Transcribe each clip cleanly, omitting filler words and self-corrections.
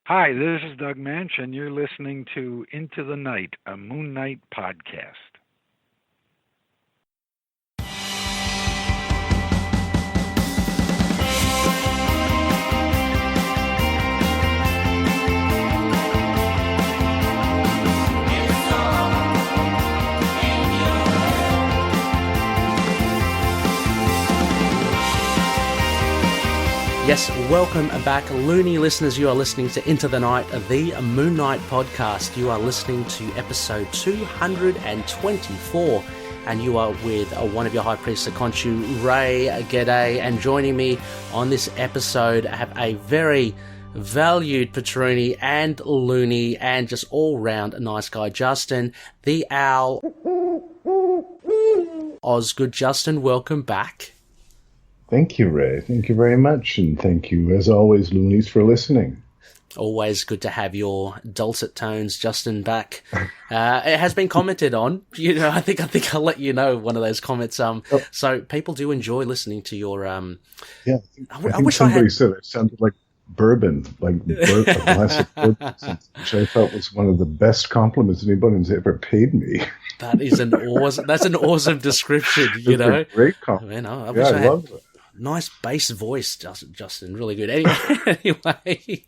Hi, this is Doug Manch, and you're listening to Into the Night, a Moon Knight podcast. Yes, welcome back, Looney listeners. You are listening to Into the Night, the Moon Knight podcast. You are listening to episode 224, and you are with one of your high priests, KHONSHU, Ray. G'day, and joining me on this episode, I have a very valued Patroni and Looney and just all-round nice guy, Justin, the Owl. Osgood. Justin, welcome back. Thank you, Ray. Thank you very much. And thank you, as always, Loonies, for listening. Always good to have your dulcet tones, Justin, back. It has been commented on. You know, I think I'll let you know one of those comments. So people do enjoy listening to your. Yeah, I wish somebody said it sounded like bourbon, a glass of bourbon, which I thought was one of the best compliments anybody's ever paid me. That is an awesome description. You know, a great compliment. You know, I love it. Nice bass voice, Justin. Really good. Anyway,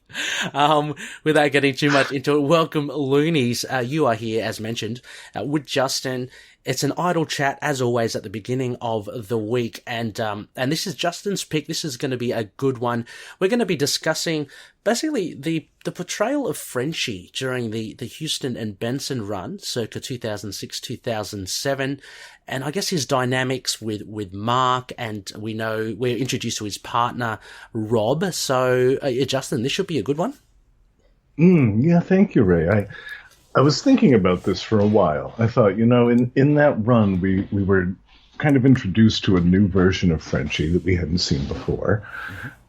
without getting too much into it, welcome, Loonies. You are here, as mentioned, with Justin. It's an idle chat, as always, at the beginning of the week, and this is Justin's pick. This is going to be a good one. We're going to be discussing basically the portrayal of Frenchie during the Huston and Benson run, circa 2006-2007, and I guess his dynamics with Mark, and we know we're introduced to his partner, Rob. So, Justin, this should be a good one. Yeah, thank you, Ray. I was thinking about this for a while. I thought, in that run, we were kind of introduced to a new version of Frenchie that we hadn't seen before.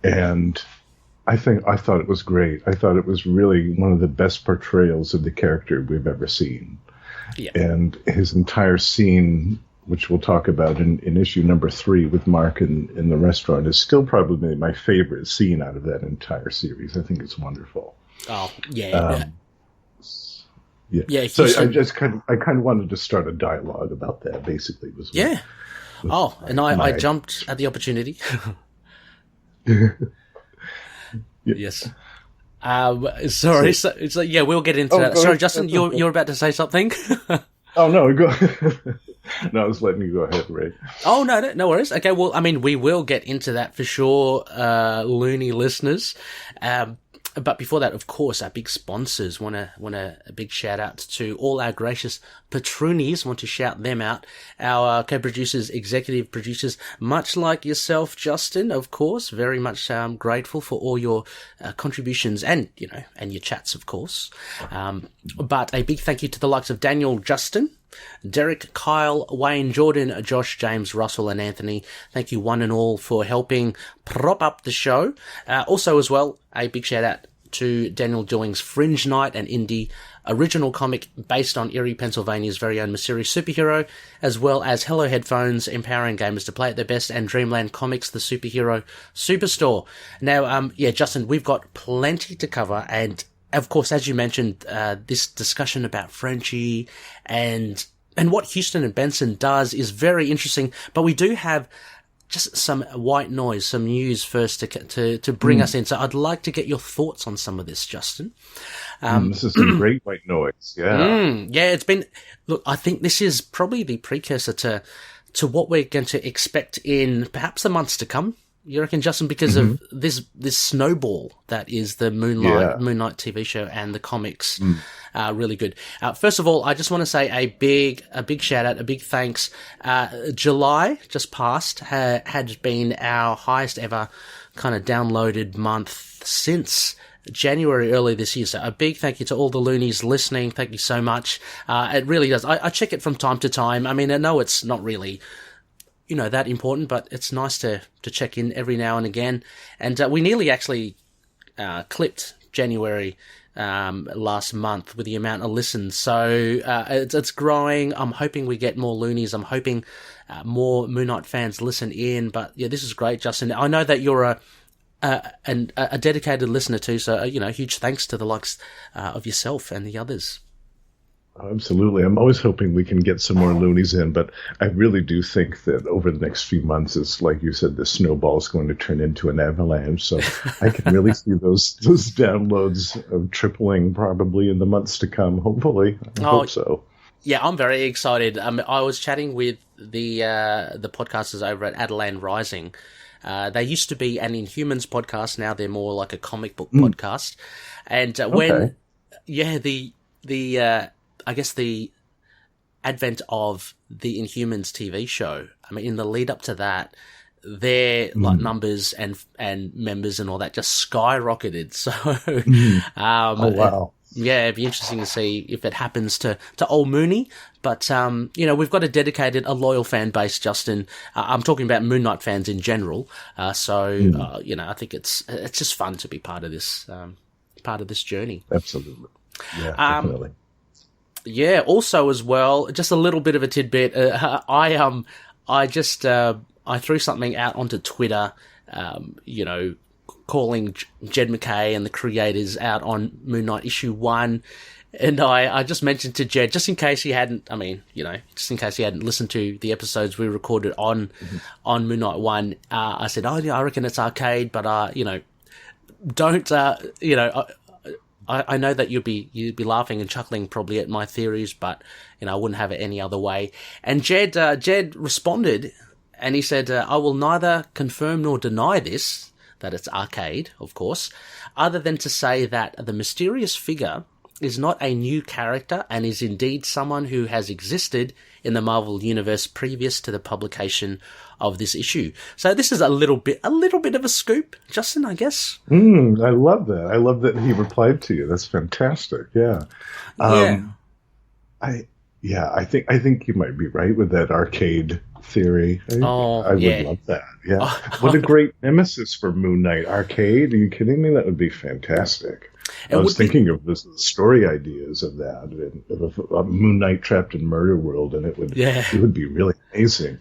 And I thought it was great. I thought it was really one of the best portrayals of the character we've ever seen. Yeah. And his entire scene, which we'll talk about in issue number 3 with Mark in the restaurant, is still probably my favorite scene out of that entire series. I think it's wonderful. Oh, yeah. Yeah. So I kind of wanted to start a dialogue about that. Basically, I jumped at the opportunity. Yes. Sorry. So we'll get into that. Sorry, Justin, you're about to say something. Oh no, go. No, I was letting you go ahead, Ray. Oh no worries. Okay, well, I mean, we will get into that for sure, Looney listeners. But before that, of course, our big sponsors want a big shout out to all our gracious patroonies. Want to shout them out. Our co-producers, executive producers, much like yourself, Justin, of course, very much grateful for all your contributions and your chats, of course. But a big thank you to the likes of Daniel, Justin, Derek, Kyle, Wayne, Jordan, Josh, James, Russell, and Anthony. Thank you one and all for helping prop up the show. Also, as well, a big shout out to Daniel Doing's Fringe Knight and Indy original comic based on Erie, Pennsylvania's very own mysterious superhero, as well as Hello Headphones, empowering gamers to play at their best, and Dreamland Comics, the superhero superstore. Now, Justin, we've got plenty to cover, and of course, as you mentioned, this discussion about Frenchie and what Huston and Benson does is very interesting, but we do have just some white noise, some news first to bring us in. So I'd like to get your thoughts on some of this, Justin. This is some great white noise. Yeah. It's been, look, I think this is probably the precursor to what we're going to expect in perhaps the months to come. You reckon, Justin, because of this snowball that is the Moon Knight TV show and the comics, really good. First of all, I just want to say a big shout out, a big thanks. July just passed had been our highest ever kind of downloaded month since January early this year. So a big thank you to all the Loonies listening. Thank you so much. It really does. I check it from time to time. I mean, I know it's not really that important, but it's nice to check in every now and again. And we nearly actually clipped January last month with the amount of listens. So it's growing. I'm hoping we get more Loonies. I'm hoping more Moon Knight fans listen in. But yeah, this is great, Justin. I know that you're and a dedicated listener too. So, huge thanks to the likes of yourself and the others. Absolutely. I'm always hoping we can get some more loonies in, but I really do think that over the next few months, it's like you said, the snowball is going to turn into an avalanche. So I can really see those downloads tripling probably in the months to come. Hopefully. I hope so. Yeah, I'm very excited. I was chatting with the podcasters over at Adelaide Rising. They used to be an Inhumans podcast. Now they're more like a comic book podcast. And when I guess the advent of the Inhumans TV show, I mean, in the lead up to that, their like numbers and members and all that just skyrocketed. So, oh wow. Yeah, it'd be interesting to see if it happens to old Mooney. But, we've got a loyal fan base, Justin. I'm talking about Moon Knight fans in general. I think it's just fun to be part of this journey. Absolutely. Yeah, definitely. Yeah, also as well, just a little bit of a tidbit. I threw something out onto Twitter, calling Jed MacKay and the creators out on Moon Knight issue 1. And I just mentioned to Jed, just in case he hadn't listened to the episodes we recorded on Moon Knight 1, I said, I reckon it's arcade, but, don't, I know that you'd be laughing and chuckling probably at my theories, but, I wouldn't have it any other way. And Jed responded and he said, I will neither confirm nor deny this, that it's arcade, of course, other than to say that the mysterious figure is not a new character and is indeed someone who has existed in the Marvel Universe previous to the publication of this issue. So this is a little bit of a scoop, Justin, I guess. I love that. I love that he replied to you. That's fantastic. Yeah. I think you might be right with that arcade theory. I would love that. Yeah. What a great nemesis for Moon Knight. Arcade? Are you kidding me? That would be fantastic. I was thinking of the story ideas of that, of a Moon Knight trapped in Murder World, and it would be really amazing.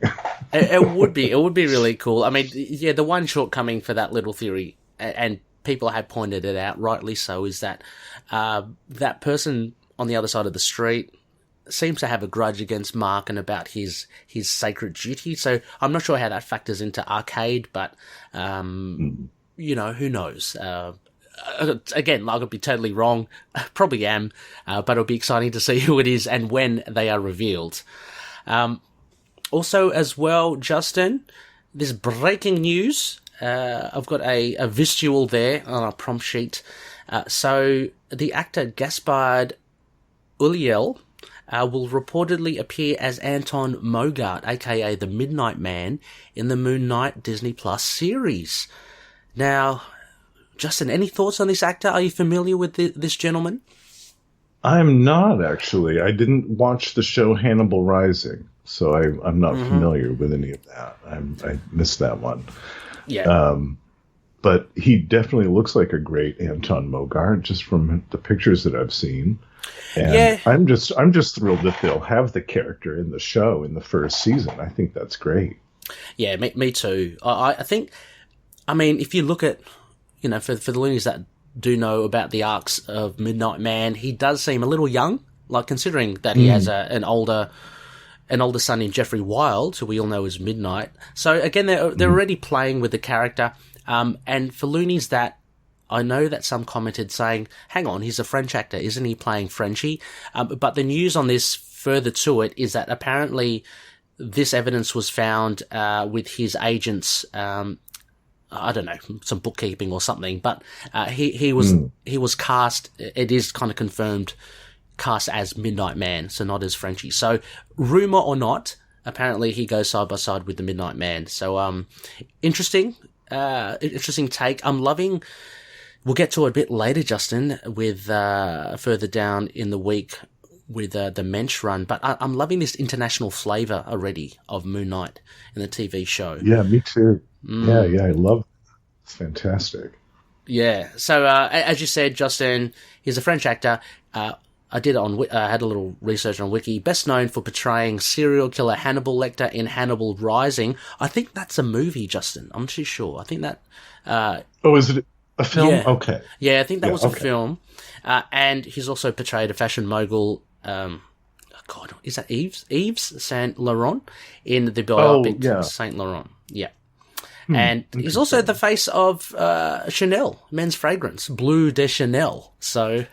It would be really cool. I mean, the one shortcoming for that little theory, and people have pointed it out, rightly so, is that that person on the other side of the street seems to have a grudge against Mark and about his sacred duty. So I'm not sure how that factors into arcade, but who knows? Again, I could be totally wrong. Probably am, but it'll be exciting to see who it is and when they are revealed. Also, as well, Justin, this breaking news. I've got a visual there on our prompt sheet. So the actor Gaspard Ulliel will reportedly appear as Anton Mogart, aka the Midnight Man, in the Moon Knight Disney Plus series. Now, Justin, any thoughts on this actor? Are you familiar with this gentleman? I'm not, actually. I didn't watch the show Hannibal Rising, so I'm not familiar with any of that. I missed that one. Yeah. But he definitely looks like a great Anton Mogart, just from the pictures that I've seen. And I'm just thrilled that they'll have the character in the show in the first season. I think that's great. Yeah, me too. I think, if you look at, for the loonies that do know about the arcs of Midnight Man, he does seem a little young, like considering that he has an older son in Jeffrey Wild, who we all know as Midnight. So again, they're already playing with the character. And for loonies that, I know that some commented saying, hang on, he's a French actor, isn't he playing Frenchie? But the news on this further to it is that apparently this evidence was found with his agent's, I don't know, some bookkeeping or something, but he was cast, it is kind of confirmed, cast as Midnight Man, so not as Frenchie. So, rumour or not, apparently he goes side by side with the Midnight Man. So, interesting take. I'm loving, we'll get to it a bit later, Justin, with further down in the week with the Mensch run, but I'm loving this international flavour already of Moon Knight in the TV show. Yeah, me too. Yeah, I love it. It's fantastic. Yeah, so as you said, Justin, he's a French actor. I did it on. I had a little research on Wiki. Best known for portraying serial killer Hannibal Lecter in Hannibal Rising. I think that's a movie, Justin. I'm not too sure. I think that. Is it a film? Yeah. Okay. Yeah, I think that was a film. And he's also portrayed a fashion mogul. God, is that Yves Saint Laurent in the biopic Saint Laurent? Yeah. And he's also the face of Chanel, men's fragrance, Bleu de Chanel. So.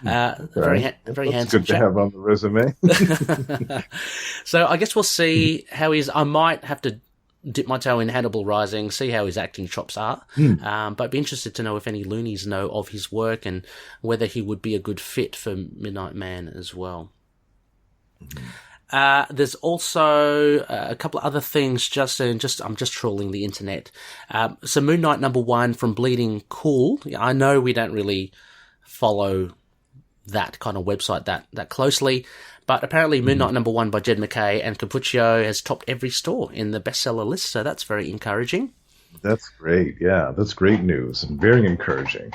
Very handsome. Good to have on the resume. So I guess we'll see how he's. I might have to dip my toe in Hannibal Rising, see how his acting chops are. But I'd be interested to know if any loonies know of his work and whether he would be a good fit for Midnight Man as well. There's also a couple of other things. I'm just trawling the internet. So Moon Knight #1 from Bleeding Cool. I know we don't really follow that kind of website that closely, but apparently Moon Knight #1 by Jed McKay and Cappuccio has topped every store in the bestseller list, so that's very encouraging. That's great. Yeah, that's great news and very encouraging.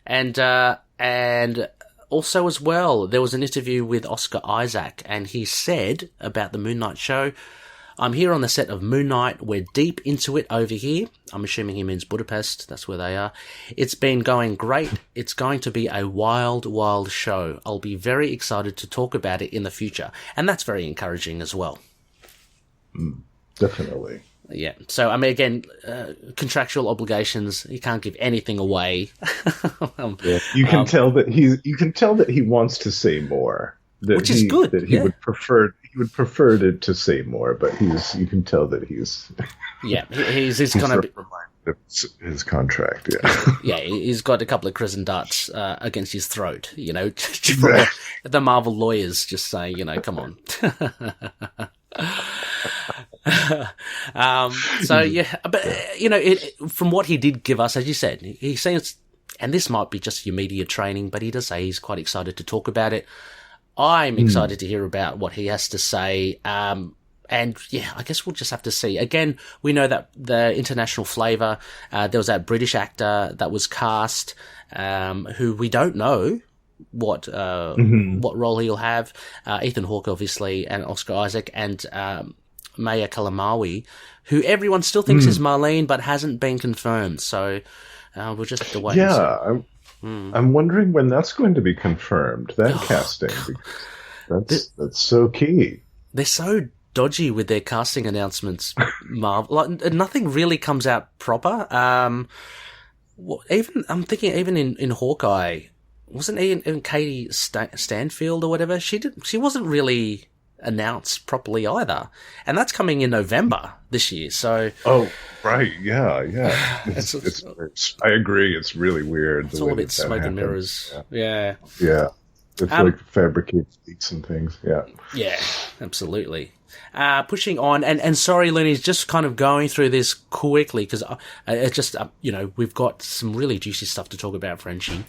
And also as well, there was an interview with Oscar Isaac, and he said about the Moon Knight show, "I'm here on the set of Moon Knight. We're deep into it over here." I'm assuming he means Budapest. That's where they are. "It's been going great. It's going to be a wild, wild show. I'll be very excited to talk about it in the future." And that's very encouraging as well. Definitely. Yeah. So, I mean, again, contractual obligations. You can't give anything away. You can tell that he wants to say more. Which is good. That he would prefer to say more, but you can tell that he's he's kind of reminded of his contract. Yeah, he's got a couple of crescent darts against his throat. The Marvel lawyers just saying, come on. But from what he did give us, as you said, he seems, and this might be just your media training, but he does say he's quite excited to talk about it. I'm excited to hear about what he has to say. And yeah, I guess we'll just have to see. Again, we know that the international flavour, there was that British actor that was cast, who we don't know what role he'll have. Ethan Hawke, obviously, and Oscar Isaac, and Maya Kalamawi, who everyone still thinks is Marlene, but hasn't been confirmed. So we'll just have to wait and see. I'm wondering when that's going to be confirmed, that casting. That's so key. They're so dodgy with their casting announcements, Marvel. Nothing really comes out proper. I'm thinking even in Hawkeye, wasn't even Katie Stanfield or whatever? She wasn't really announced properly either, and that's coming in November this year. So right, yeah. It's I agree. It's really weird. It's all a bit smoke and mirrors. Yeah. It's like fabricated leaks and things. Yeah, absolutely. Pushing on, and sorry, Looney's just kind of going through this quickly because it's just, we've got some really juicy stuff to talk about, Frenchie.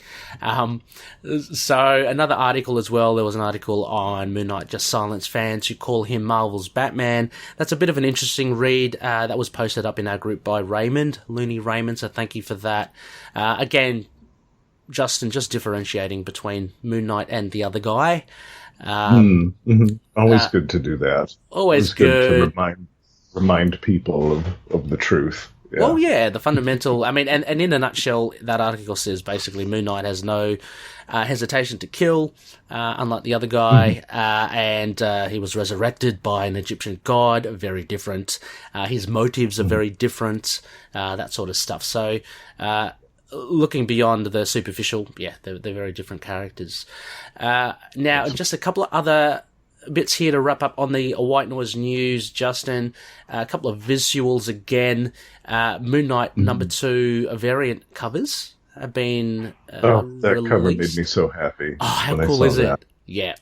So another article as well, there was an article on Moon Knight just silenced fans who call him Marvel's Batman. That's a bit of an interesting read. That was posted up in our group by Looney Raymond, so thank you for that. Again, Justin, just differentiating between Moon Knight and the other guy. Always good to do that. Always good to remind people of the truth. Yeah. Well, yeah, the fundamental. I mean, and in a nutshell, that article says basically Moon Knight has no hesitation to kill, unlike the other guy, and he was resurrected by an Egyptian god. Very different. His motives are very different. That sort of stuff. So. Looking beyond the superficial, they're very different characters. Now, just a couple of other bits here to wrap up on the White Noise news, Justin. A couple of visuals again. Moon Knight #2 variant covers have been that released. Cover made me so happy. Oh, how cool is it? Yeah.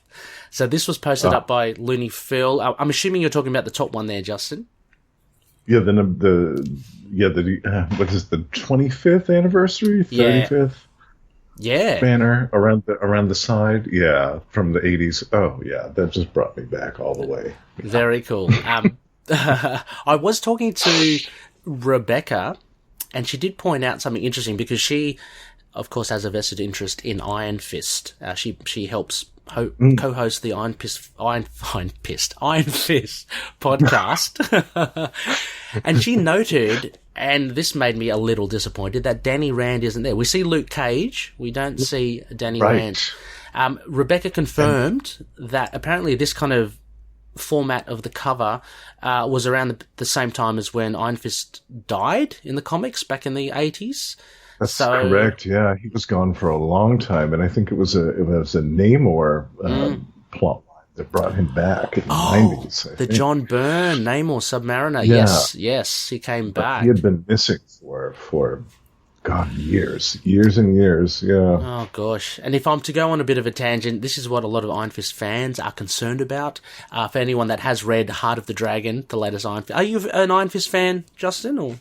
So this was posted up by Looney Phil. I'm assuming you're talking about the top one there, Justin. Yeah, what is the 25th anniversary, 35th? Yeah, banner around the side. Yeah, from the 80s. Oh yeah, that just brought me back all the way. Very cool. I was talking to Rebecca, and she did point out something interesting because she of course, has a vested interest in Iron Fist. She helps co-host the Iron Fist podcast. And she noted, and this made me a little disappointed, that Danny Rand isn't there. We see Luke Cage. We don't see Danny Rand. Rebecca confirmed that apparently this kind of format of the cover was around the same time as when Iron Fist died in the comics back in the 80s. That's correct. Yeah, he was gone for a long time, and I think it was a Namor plot line that brought him back in the 90s. The John Byrne Namor Submariner. Yeah. Yes, he came back. He had been missing for God, years and years, yeah. Oh, gosh. And if I'm to go on a bit of a tangent, this is what a lot of Iron Fist fans are concerned about. For anyone that has read Heart of the Dragon, the latest Iron Fist. Are you an Iron Fist fan, Justin? Or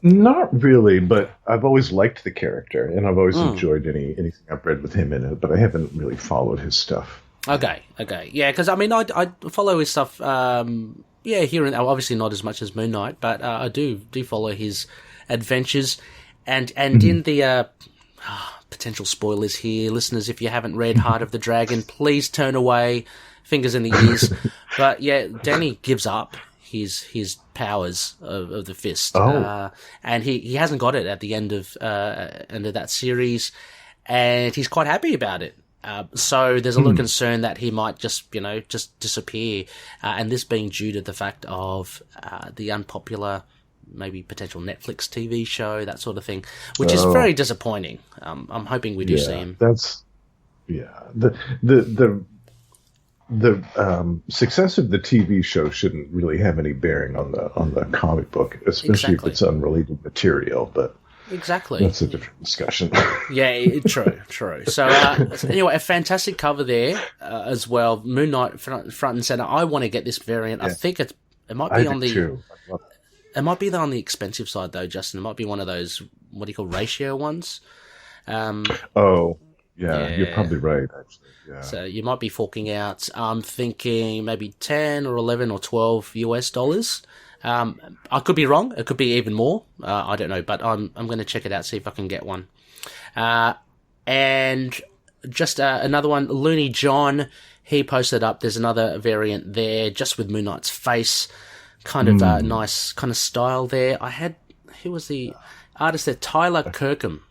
not really, but I've always liked the character, and I've always enjoyed anything I've read with him in it, but I haven't really followed his stuff. Okay. Yeah, because, I mean, I follow his stuff, here and obviously not as much as Moon Knight, but I do follow his adventures. And in the potential spoilers here, listeners, if you haven't read Heart of the Dragon, please turn away, fingers in the ears. But yeah, Danny gives up his powers of the fist, and he hasn't got it at the end of that series, and he's quite happy about it. So there's a little concern that he might just disappear, and this being due to the fact of the unpopular, maybe potential Netflix TV show, that sort of thing, which is very disappointing. I'm hoping we do see him. The success of the TV show shouldn't really have any bearing on the comic book, especially if it's unrelated material. But that's a different discussion. Yeah, true. So anyway, a fantastic cover there as well. Moon Knight front and center. I want to get this variant. Yeah. I think it might be on the. Too. It might be on the expensive side, though, Justin. It might be one of those, what do you call, ratio ones. You're probably right, actually. Yeah. So you might be forking out, I'm thinking maybe 10 or 11 or 12 US dollars. I could be wrong. It could be even more. I don't know, but I'm going to check it out, see if I can get one. And just another one, Looney John, he posted up, there's another variant there, just with Moon Knight's face. Kind of nice kind of style there. Who was the artist there? Tyler Kirkham.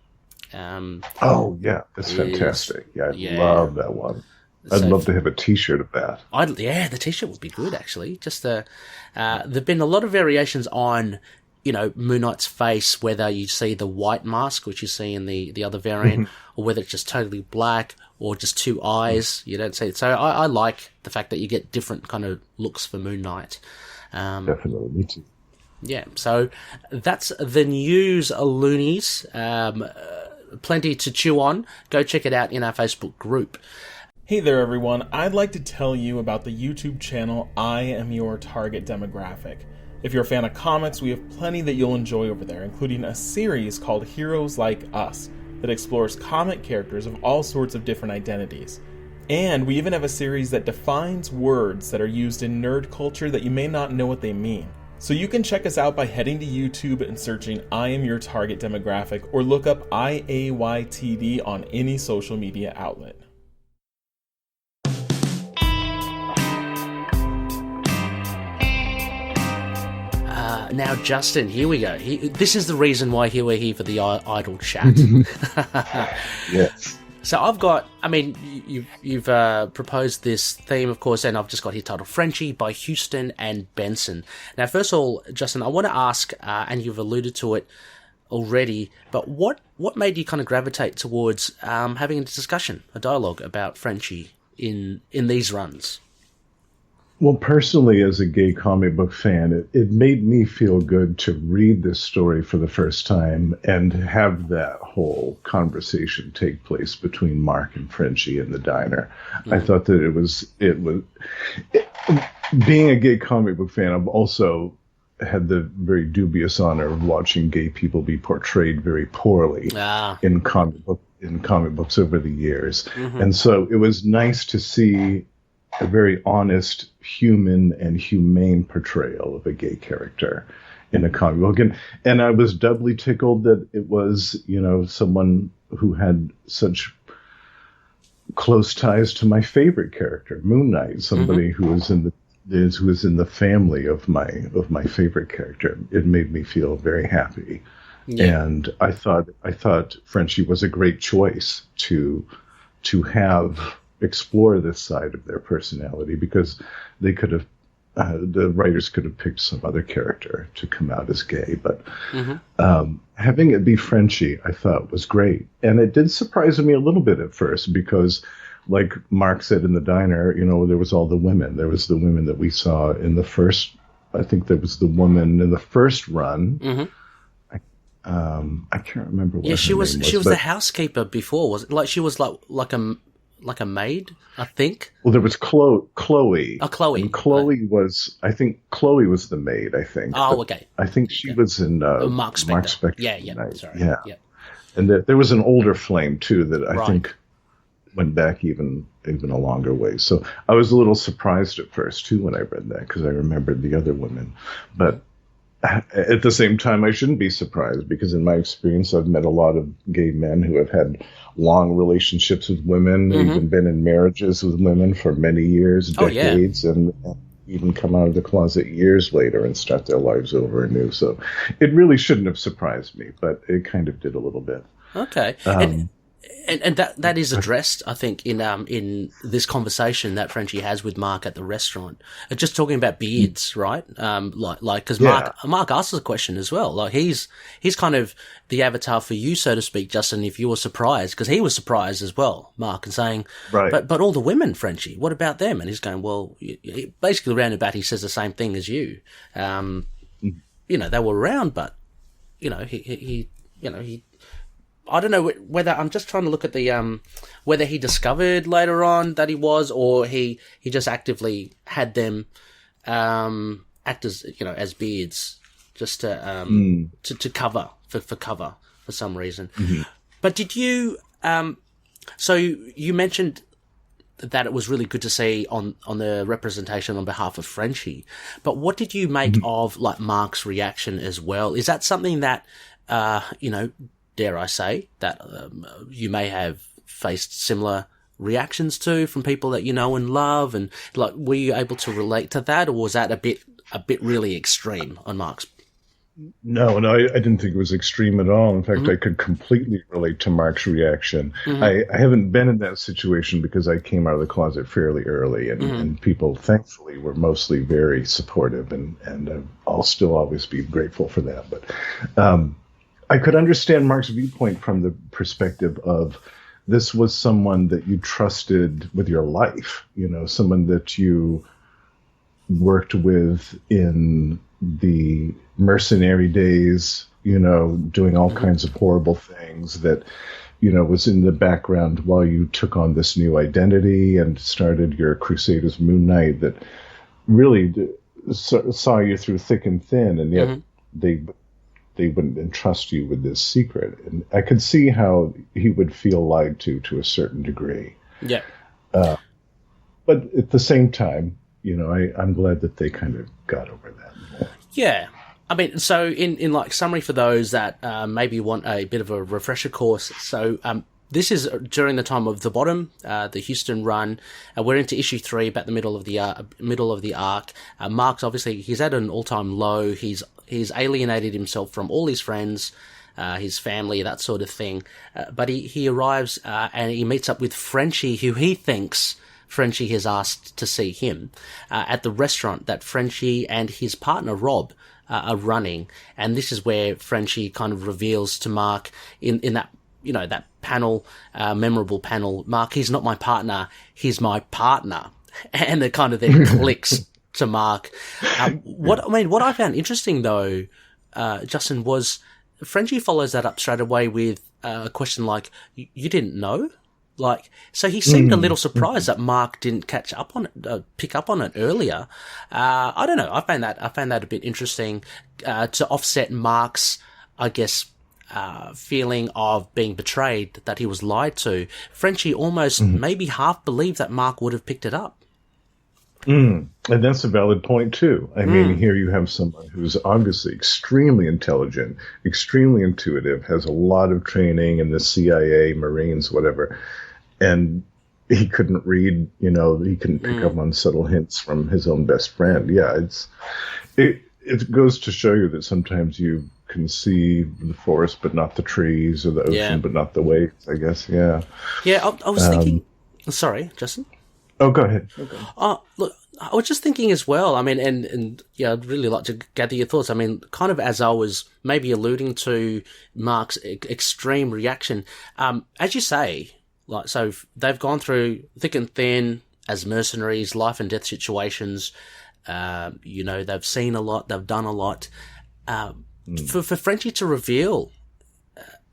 That's fantastic. Yeah, I love that one. I'd love to have a T-shirt of that. The T-shirt would be good, actually. Just there've been a lot of variations on, Moon Knight's face, whether you see the white mask, which you see in the other variant, or whether it's just totally black, or just two eyes. You don't see it. So I like the fact that you get different kind of looks for Moon Knight. Definitely, me too. Yeah, so that's the news, loonies. Plenty to chew on. Go check it out in our Facebook group. Hey there, everyone. I'd like to tell you about the YouTube channel I Am Your Target Demographic. If you're a fan of comics, we have plenty that you'll enjoy over there, including a series called Heroes Like Us that explores comic characters of all sorts of different identities. And we even have a series that defines words that are used in nerd culture that you may not know what they mean. So you can check us out by heading to YouTube and searching I Am Your Target Demographic, or look up IAYTD on any social media outlet. Now, Justin, here we go. This is the reason why we're here for the idle chat. Yes. So I've got, you've proposed this theme, of course, and I've just got here titled Frenchie by Huston and Benson. Now, first of all, Justin, I want to ask, and you've alluded to it already, but what made you kind of gravitate towards having a discussion, a dialogue about Frenchie in these runs? Well, personally, as a gay comic book fan, it made me feel good to read this story for the first time and have that whole conversation take place between Mark and Frenchie in the diner. Mm-hmm. I thought that it was being a gay comic book fan, I've also had the very dubious honor of watching gay people be portrayed very poorly in comic books over the years. Mm-hmm. And so it was nice to see a very honest, human, and humane portrayal of a gay character. in a comic book. And I was doubly tickled that it was, someone who had such close ties to my favorite character, Moon Knight, somebody who was in the family of my favorite character. It made me feel very happy. Yeah. And I thought Frenchie was a great choice to explore this side of their personality, because they could have the writers could have picked some other character to come out as gay, but having it be Frenchie, I thought was great. And it did surprise me a little bit at first, because like Mark said in the diner, there was all the women. There was the women that we saw in the first, I think there was the woman in the first run. I can't remember what she was. She was the housekeeper before. Was it like she was like a maid? I think. Well, there was Chloe. Oh, Chloe. And Chloe was. I think Chloe was the maid. I think. Oh, okay. I think she was in Mark Spector. Yeah. Sorry. Yeah. And there was an older flame too that I think went back even a longer way. So I was a little surprised at first too when I read that, because I remembered the other women, but. At the same time, I shouldn't be surprised, because in my experience, I've met a lot of gay men who have had long relationships with women, even been in marriages with women for many years, decades, and even come out of the closet years later and start their lives over anew. So it really shouldn't have surprised me, but it kind of did a little bit. Okay. And that is addressed, I think, in this conversation that Frenchie has with Mark at the restaurant. Just talking about beards, right? Because Mark asks a question as well. Like he's kind of the avatar for you, so to speak, Justin. If you were surprised, because he was surprised as well, Mark, and saying, but all the women, Frenchie, what about them? And he's going, well, basically roundabout, he says the same thing as you. They were around, but he I don't know whether, I'm just trying to look at the whether he discovered later on that he was, or he just actively had them act as as beards, just to cover for cover for some reason. But did you so you mentioned that it was really good to see on the representation on behalf of Frenchie, but what did you make of like Mark's reaction as well? Is that something that dare I say, that you may have faced similar reactions to from people that you know and love, and like, were you able to relate to that, or was that a bit really extreme on Mark's? No, I didn't think it was extreme at all. In fact, I could completely relate to Mark's reaction. I haven't been in that situation because I came out of the closet fairly early, and people, thankfully, were mostly very supportive, and I'll still always be grateful for that. But I could understand Mark's viewpoint from the perspective of this was someone that you trusted with your life, someone that you worked with in the mercenary days, doing all kinds of horrible things, that, was in the background while you took on this new identity and started your crusade as Moon Knight, that really saw you through thick and thin, and yet they wouldn't entrust you with this secret. And I could see how he would feel lied to a certain degree. Yeah. But at the same time, I'm glad that they kind of got over that. Yeah. I mean, so in like summary for those that maybe want a bit of a refresher course, so this is during the time of the bottom, the Huston run. We're into issue 3, about the middle of the arc. Mark's obviously, he's at an all-time low. He's alienated himself from all his friends, his family, that sort of thing. But he arrives and he meets up with Frenchie, who he thinks Frenchie has asked to see him at the restaurant that Frenchie and his partner Rob are running. And this is where Frenchie kind of reveals to Mark in that, that panel, memorable panel, Mark, he's not my partner, he's my partner. And it kind of then clicks to Mark. What I found interesting though, Justin, was Frenchie follows that up straight away with a question like, you didn't know? Like, so he seemed a little surprised that Mark didn't pick up on it earlier. I don't know. I found that a bit interesting, to offset Mark's, I guess, feeling of being betrayed, that he was lied to. Frenchie almost maybe half believed that Mark would have picked it up. And that's a valid point, too. I mean, here you have someone who's obviously extremely intelligent, extremely intuitive, has a lot of training in the CIA, Marines, whatever. And he couldn't read, he couldn't pick up on subtle hints from his own best friend. Yeah, it goes to show you that sometimes you can see the forest but not the trees, or the ocean but not the waves, I guess. Yeah. Yeah, I was thinking... Sorry, Justin? Oh, go ahead. Okay. Look, I was just thinking as well, I mean, and I'd really like to gather your thoughts. I mean, kind of as I was maybe alluding to Mark's extreme reaction, as you say, like, so they've gone through thick and thin as mercenaries, life and death situations. They've seen a lot, they've done a lot. For Frenchie to reveal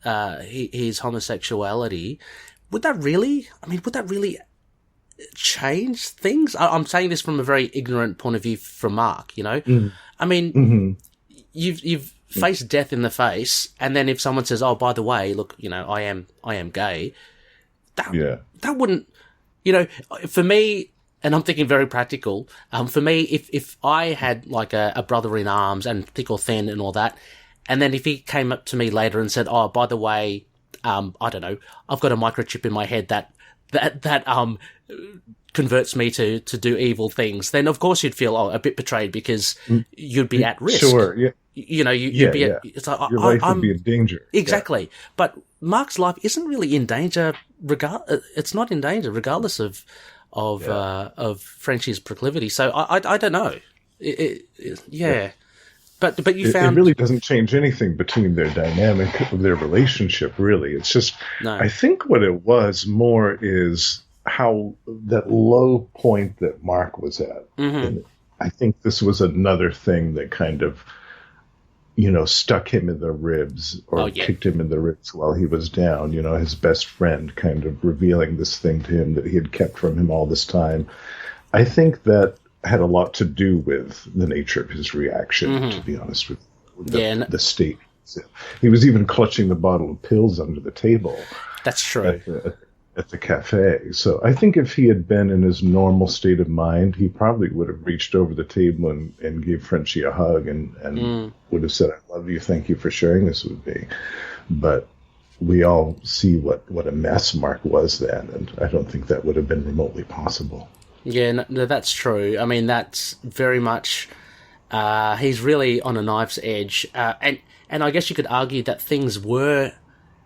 his homosexuality, would that really change things? I'm saying this from a very ignorant point of view from Mark, I mean, you've faced death in the face, and then if someone says, oh, by the way, look, I am gay, that wouldn't, for me, and I'm thinking very practical, for me, if I had like a brother in arms and thick or thin and all that, and then if he came up to me later and said, oh, by the way, I don't know, I've got a microchip in my head that converts me to do evil things, then of course you'd feel a bit betrayed, because you'd be at risk. Sure, yeah. You'd be at, it's like, your life would be in danger. Exactly. Yeah. But Mark's life isn't really in danger. It's not in danger regardless of Frenchie's proclivity. So I don't know. But you found... It really doesn't change anything between their dynamic of their relationship, really. It's just, I think what it was more is how that low point that Mark was at. And I think this was another thing that kind of, stuck him in the ribs, or kicked him in the ribs while he was down. His best friend kind of revealing this thing to him that he had kept from him all this time. I think that had a lot to do with the nature of his reaction, to be honest with you. The state. He was even clutching the bottle of pills under the table. That's true. At the cafe. So I think if he had been in his normal state of mind, he probably would have reached over the table and gave Frenchie a hug and would have said, I love you, thank you for sharing this with me. But we all see what a mess Mark was then, and I don't think that would have been remotely possible. Yeah, no, that's true. I mean, that's very much... he's really on a knife's edge. And I guess you could argue that things were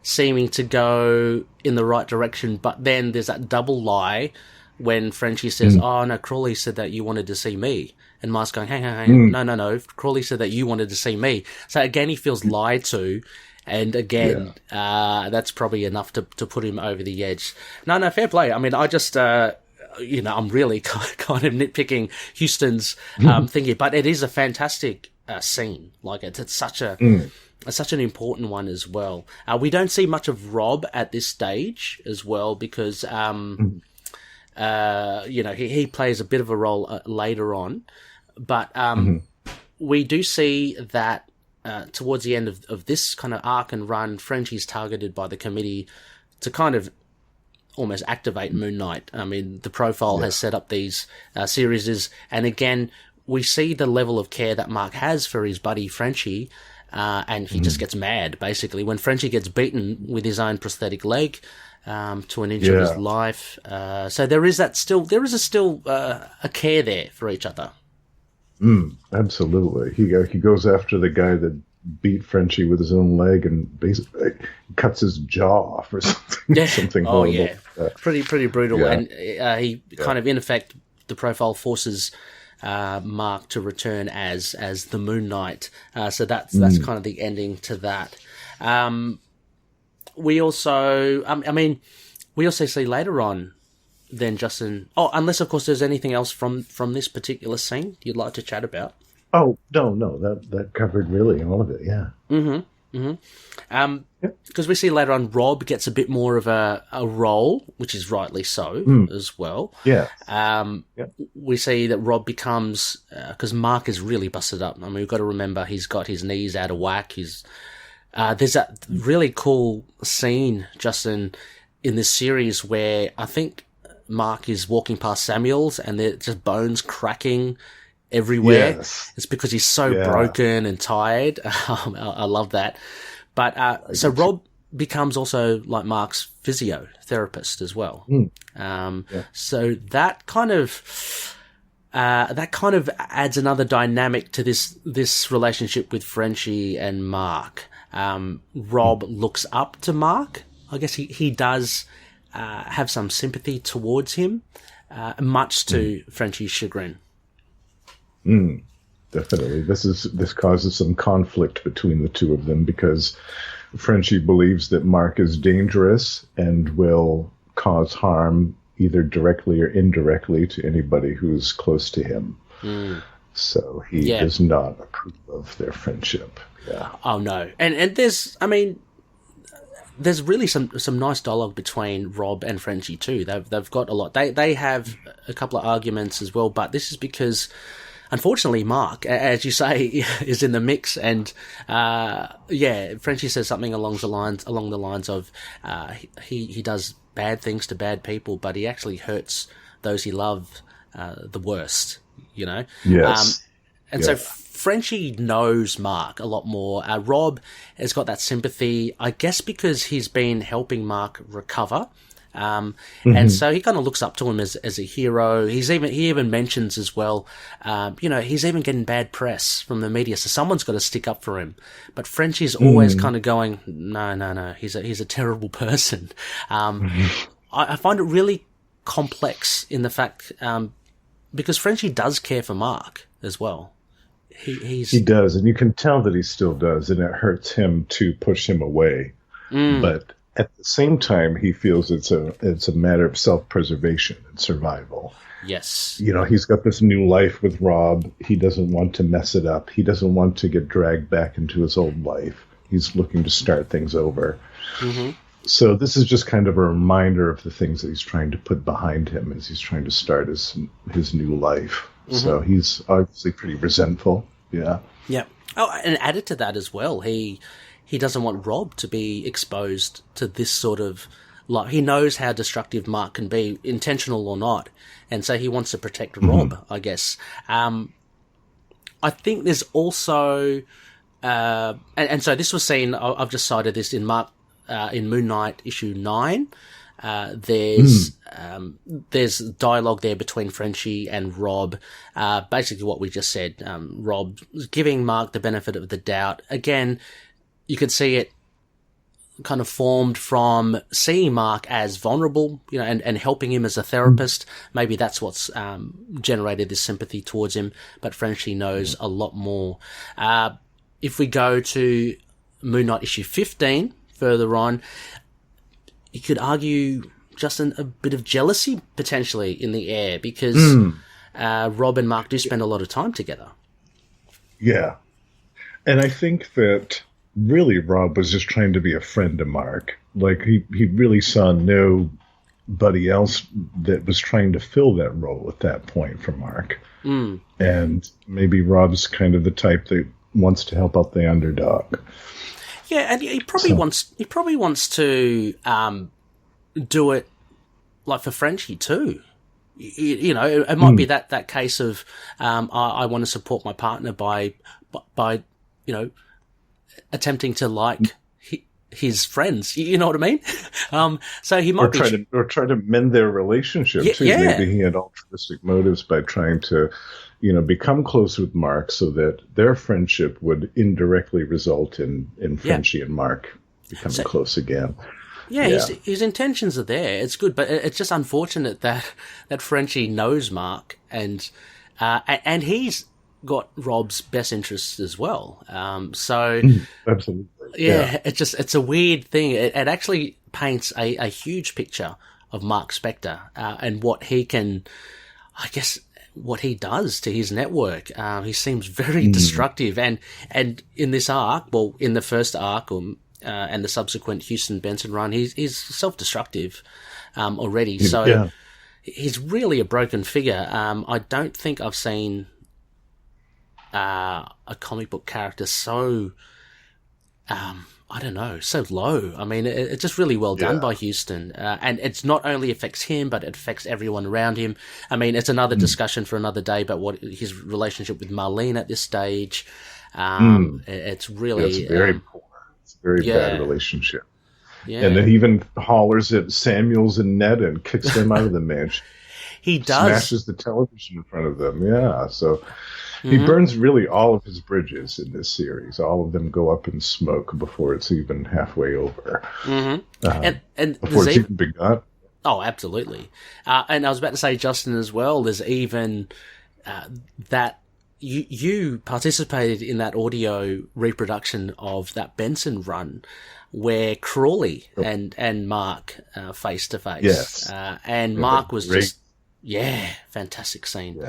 seeming to go in the right direction, but then there's that double lie when Frenchie says, oh, no, Crawley said that you wanted to see me. And Mark's going, hang on, no, Crawley said that you wanted to see me. So again, he feels lied to, and again, that's probably enough to put him over the edge. No, fair play. I mean, I just... I'm really kind of nitpicking Huston's thinking, but it is a fantastic scene. Like it's such an important one as well. We don't see much of Rob at this stage as well, because he plays a bit of a role later on, but we do see that towards the end of this kind of arc and run, Frenchie's targeted by the committee to kind of almost activate Moon Knight. I mean, the profile has set up these series, and again, we see the level of care that Mark has for his buddy Frenchie, and he just gets mad, basically, when Frenchie gets beaten with his own prosthetic leg to an inch of his life. So there is still a care there for each other. Absolutely. He goes after the guy that beat Frenchie with his own leg and basically cuts his jaw off or something. Something horrible. Yeah. Pretty brutal. And he kind of, in effect, the profile forces Mark to return as the Moon Knight. So that's kind of the ending to that. We also, we also see later on then Justin. Oh, unless of course there's anything else from this particular scene you'd like to chat about. Oh, no, that covered really all of it, yeah. Because we see later on Rob gets a bit more of a role, which is rightly so as well. Yeah. We see that Rob becomes, because Mark is really busted up. I mean, we've got to remember he's got his knees out of whack. There's that really cool scene, Justin, in this series where I think Mark is walking past Samuel's and there's just bones cracking everywhere. Yes. It's because he's so broken and tired. I love that. But so Rob becomes also like Mark's physiotherapist as well. So that kind of adds another dynamic to this relationship with Frenchie and Mark. Rob looks up to Mark. I guess he does have some sympathy towards him, much to Frenchie's chagrin. Definitely. This causes some conflict between the two of them because Frenchie believes that Mark is dangerous and will cause harm either directly or indirectly to anybody who's close to him. So he does not approve of their friendship. Yeah. Oh no. And there's really some nice dialogue between Rob and Frenchie too. They've got a lot. They have a couple of arguments as well, but this is because unfortunately Mark, as you say, is in the mix, and Frenchie says something along the lines of he does bad things to bad people, but he actually hurts those he loves the worst, you know? Yes. So Frenchie knows Mark a lot more. Rob has got that sympathy, I guess, because he's been helping Mark recover. And so he kind of looks up to him as a hero. He even mentions as well, he's even getting bad press from the media, so someone's got to stick up for him. But Frenchie's always kind of going, no, he's a terrible person. I find it really complex in the fact, because Frenchie does care for Mark as well. He does, and you can tell that he still does, and it hurts him to push him away. But at the same time, he feels it's a matter of self-preservation and survival. Yes. You know, he's got this new life with Rob. He doesn't want to mess it up. He doesn't want to get dragged back into his old life. He's looking to start things over. So this is just kind of a reminder of the things that he's trying to put behind him as he's trying to start his new life. So he's obviously pretty resentful. Yeah. Yeah. Oh, and added to that as well, he doesn't want Rob to be exposed to this sort of life. He knows how destructive Mark can be, intentional or not, and so he wants to protect Rob, I guess. I think there's also, and so this was seen. I've just cited this in Moon Knight issue 9. There's dialogue there between Frenchie and Rob. Basically what we just said. Rob giving Mark the benefit of the doubt. Again, you could see it kind of formed from seeing Mark as vulnerable, and helping him as a therapist. Maybe that's what's generated this sympathy towards him. But Frenchie knows a lot more. If we go to Moon Knight issue 15 further on, you could argue just a bit of jealousy potentially in the air because Rob and Mark do spend a lot of time together. Yeah. And I think that really Rob was just trying to be a friend to Mark. Like he really saw nobody else that was trying to fill that role at that point for Mark. And maybe Rob's kind of the type that wants to help out the underdog. Yeah, and he probably wants to do it like for Frenchie too. It might be that case of I want to support my partner by attempting to like his friends. You know what I mean? So he might try to mend their relationship too. Yeah. Maybe he had altruistic motives by trying to, become close with Mark so that their friendship would indirectly result in Frenchie and Mark becoming close again. Yeah, his intentions are there. It's good, but it's just unfortunate that Frenchie knows Mark and he's got Rob's best interests as well. Absolutely. Yeah, it's a weird thing. It actually paints a huge picture of Mark Spector and what he can, I guess, what he does to his network. He seems very destructive, and in this arc, well, in the first arc, and the subsequent Huston Benson run, he's self-destructive already. So he's really a broken figure. I don't think I've seen a comic book character so I don't know, so low. I mean, it's just really well done by Huston. And it's not only affects him, but it affects everyone around him. I mean, it's another discussion for another day about what his relationship with Marlene at this stage. It's really... it's very poor. It's a very bad relationship. Yeah. And then he even hollers at Samuels and Ned and kicks them out of the mansion. He does. Smashes the television in front of them. Yeah, so... He burns really all of his bridges in this series. All of them go up in smoke before it's even halfway over. And before it's even begun. Oh, absolutely. And I was about to say, Justin, as well, there's even that you participated in that audio reproduction of that Benson run where Crawley and Mark face to face. Yes. And Mark was just, fantastic scene.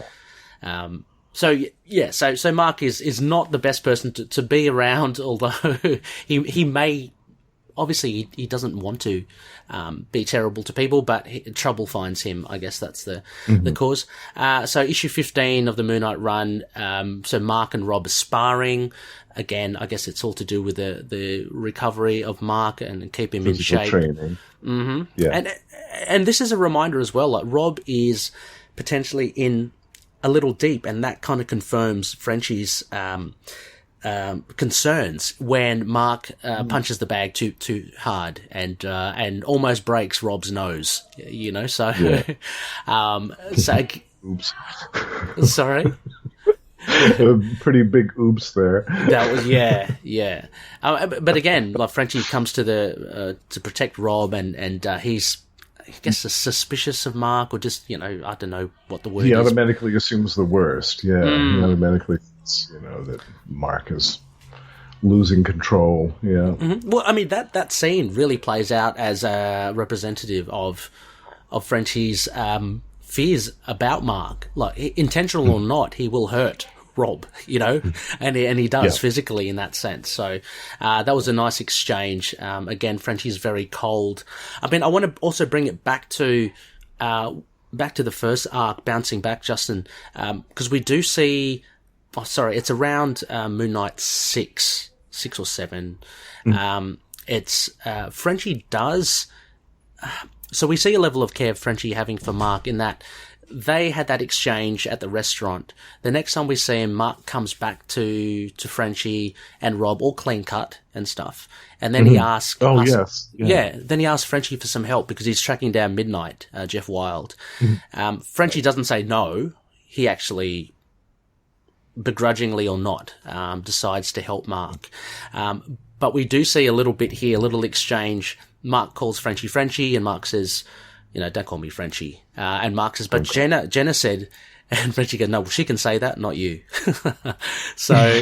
Yeah. So Mark is not the best person to be around, although he may, obviously he doesn't want to be terrible to people, but trouble finds him. I guess that's the cause. So issue 15 of the Moon Knight run. So Mark and Rob are sparring. Again, I guess it's all to do with the recovery of Mark and keep him physical in shape. Training. Yeah. And this is a reminder as well. Like Rob is potentially in a little deep, and that kind of confirms Frenchie's concerns when Mark punches the bag too hard and almost breaks Rob's nose. You know, so Oops. Sorry. A pretty big oops there. That was but again, like Frenchie comes to protect Rob, and he's, I guess, suspicious of Mark, or just, I don't know what the word is. He automatically assumes the worst. Yeah, he automatically thinks, that Mark is losing control. Yeah. Well, I mean, that scene really plays out as a representative of Frenchie's fears about Mark. Like, intentional or not, he will hurt Rob, and he does physically in that sense. So that was a nice exchange. Again, Frenchie's very cold. I mean, I want to also bring it back to the first arc, bouncing back, Justin, because we do see. Oh, sorry, it's around Moon Knight 6 or 7. It's Frenchie does. So we see a level of care Frenchie having for Mark in that they had that exchange at the restaurant. The next time we see him, Mark comes back to Frenchie and Rob, all clean cut and stuff. And then he asks... then he asks Frenchie for some help because he's tracking down Midnight, Jeff Wilde. Frenchie doesn't say no. He actually, begrudgingly or not, decides to help Mark. But we do see a little bit here, a little exchange. Mark calls Frenchie, and Mark says, don't call me Frenchie. And Mark says, but Jenna said, and Frenchie goes, no, well, she can say that, not you. So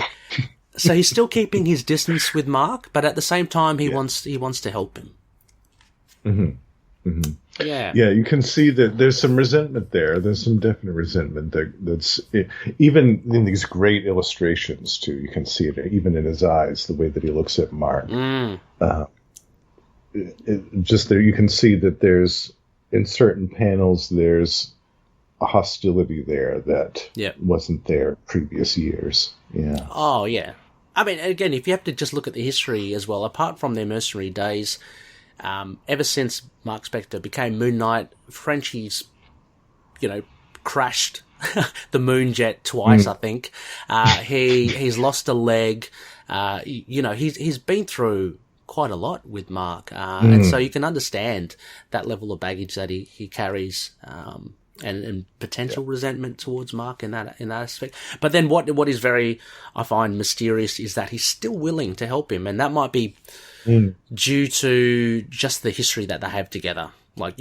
he's still keeping his distance with Mark, but at the same time, he wants to help him. Yeah. Yeah, you can see that there's some resentment there. There's some definite resentment that's even in these great illustrations too. You can see it even in his eyes, the way that he looks at Mark. Just there, you can see that there's, in certain panels, there's a hostility there that wasn't there previous years. Yeah. Oh, yeah. I mean, again, if you have to just look at the history as well, apart from their mercenary days, ever since Mark Spector became Moon Knight, Frenchie's, crashed the moon jet twice, I think. He's lost a leg. He's been through quite a lot with Mark. And so you can understand that level of baggage that he carries, and potential resentment towards Mark in that aspect. But then what is very, I find, mysterious is that he's still willing to help him, and that might be due to just the history that they have together. Like,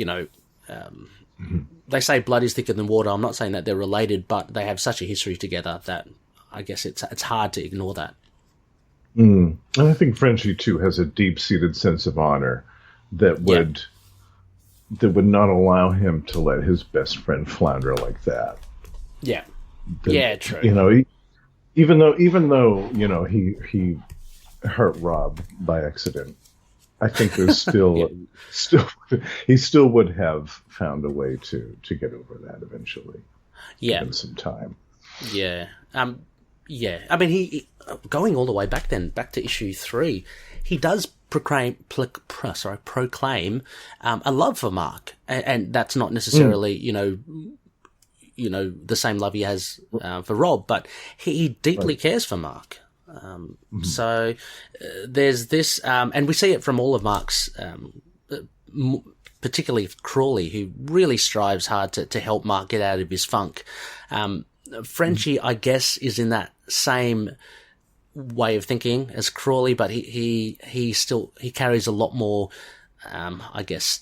they say blood is thicker than water. I'm not saying that they're related, but they have such a history together that I guess it's hard to ignore that. And I think Frenchie too has a deep-seated sense of honor that would not allow him to let his best friend flounder like that. Yeah. True. Even though he hurt Rob by accident, I think there's still he still would have found a way to get over that eventually. Yeah. Given some time. Yeah. Yeah, I mean, he going all the way back to issue 3, he does proclaim a love for Mark, and that's not necessarily you know the same love he has for Rob, but he deeply cares for Mark. So there's this, and we see it from all of Mark's, particularly Crawley, who really strives hard to help Mark get out of his funk. Frenchie, I guess, is in that same way of thinking as Crawley, but he carries a lot more, I guess,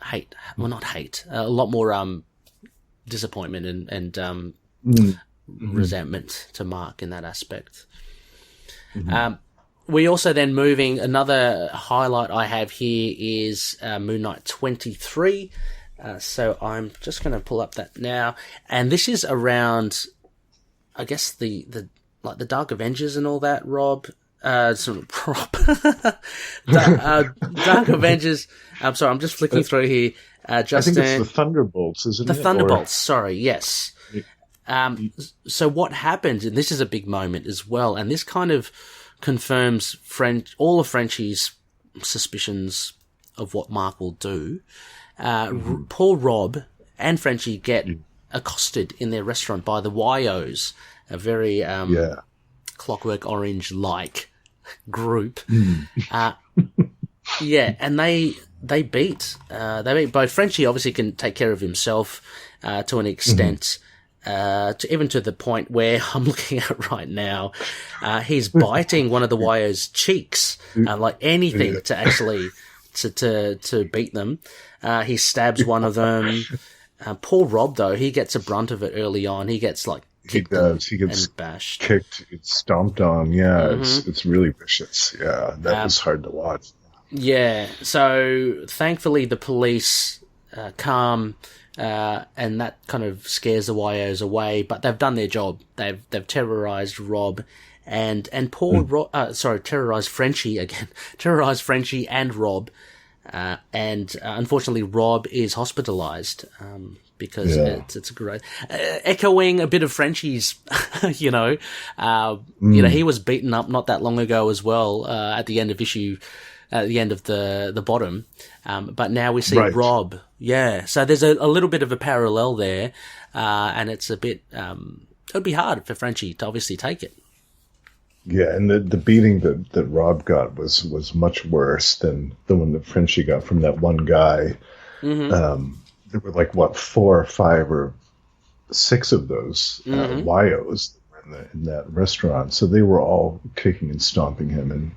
hate. Well, not hate. A lot more disappointment and resentment to Mark in that aspect. We also then moving, another highlight I have here is Moon Knight 23. So I'm just going to pull up that now, and this is around, I guess, the Dark Avengers and all that. Dark Avengers. I'm sorry, I'm just flicking through here. Justin, I think it's the Thunderbolts, isn't it? The Thunderbolts. Sorry, yes. So what happened, and this is a big moment as well, and this kind of confirms all of Frenchie's suspicions of what Mark will do. Poor Rob and Frenchie get accosted in their restaurant by the YOs, a very Clockwork Orange-like group. And they beat both. Frenchie obviously can take care of himself to an extent, even to the point where I'm looking at right now, he's biting one of the YOs' cheeks, like anything to actually to beat them. He stabs one of them. Poor Rob, though, he gets a brunt of it early on. He gets kicked He gets and bashed, kicked, it's stomped on. Yeah, it's really vicious. Yeah, that was hard to watch. Yeah, so thankfully the police calm, and that kind of scares the YOs away. But they've done their job. They've terrorized Rob and poor terrorized Frenchie again. Terrorized Frenchie and Rob. And unfortunately, Rob is hospitalized because it's a great echoing a bit of Frenchie's. He was beaten up not that long ago as well. At the end of the bottom, but now we see Rob. Yeah, so there's a little bit of a parallel there, and it's a bit. It'd be hard for Frenchie to obviously take it. Yeah, and the beating that Rob got was much worse than the one that Frenchie got from that one guy. There were 4 or 5 or 6 of those YOs in that restaurant, so they were all kicking and stomping him. And